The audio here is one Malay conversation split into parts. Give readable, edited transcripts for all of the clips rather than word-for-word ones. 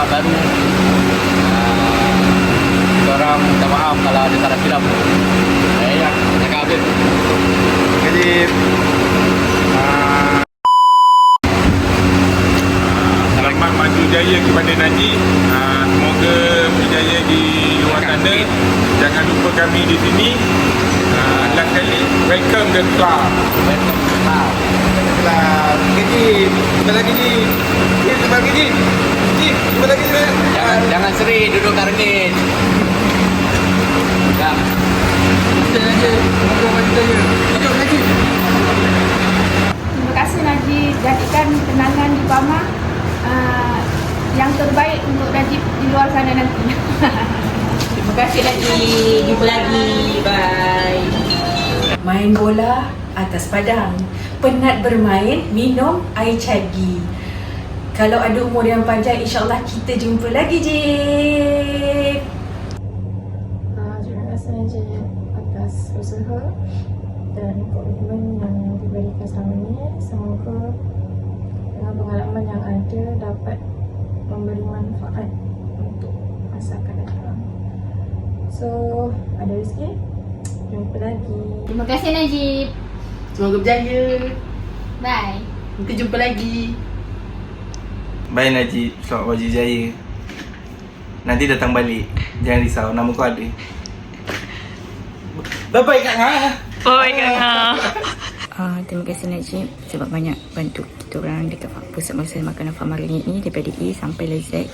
baru. Korang minta maaf kalau ada salah silap. Ya, cakap habis. Jadi selamat maju jaya kepada Najib. Semoga berjaya di luar sana. Jangan lupa kami di sini. Last kali, welcome the club. Welcome to the club. Kejip, cuba lagi Ji. Cuba lagi Ji. Ji, cuba lagi Ji. Jangan seri duduk kat rengit. Dah. Hidup Najib. Terima kasih Najib, jadikan kenangan di Pama yang terbaik untuk Najib di luar sana nanti. Terima kasih Najib. Jumpa lagi. Bye. Main bola atas padang. Penat bermain, minum air cagi. Kalau ada umur yang panjang, insyaAllah kita jumpa lagi, Jip. Terima kasih Najib atas usaha dan komitmen yang diberikan selama ini. Semoga dengan pengalaman yang ada dapat memberi manfaat untuk masa akan datang. So, ada rezeki, jumpa lagi. Terima kasih Najib. Semoga berjaya. Bye. Kita jumpa lagi. Bye Najib, selamat wajib jaya. Nanti datang balik, jangan risau, nama kau ada. Bye-bye Kak Ngah. Terima kasih Najib sebab banyak bantu kita orang dekat pusat masa makanan Farma Renyit ni daripada A sampai Z.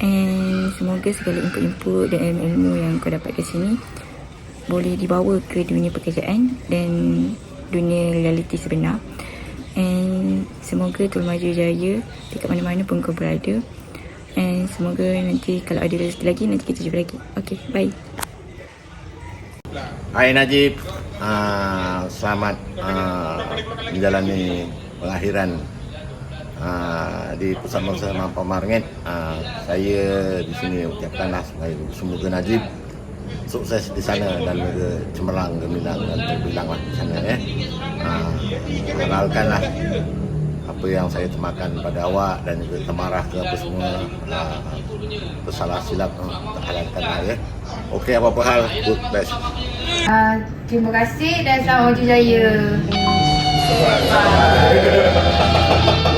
And semoga segala input-input dan ilmu yang kau dapat ke sini boleh dibawa ke dunia pekerjaan dan dunia realiti sebenar. And semoga Tun maju jaya dekat mana-mana pun kau berada. And semoga nanti kalau ada rezeki lagi, nanti kita jumpa lagi. Okay, bye. Hai Najib, selamat menjalani pengakhiran di Pusat Makanan Farma Renyit. Saya di sini ucapkanlah semoga Najib sukses di sana dan juga cemerlang, gemilang dan terbilanglah di sana ya. Halalkanlah apa yang saya temakan pada awak dan juga temarah ke apa semua bersalah silap halalkanlah ya. Okey, apa-apa hal, good best. Terima kasih dan selamat maju jaya. Bye.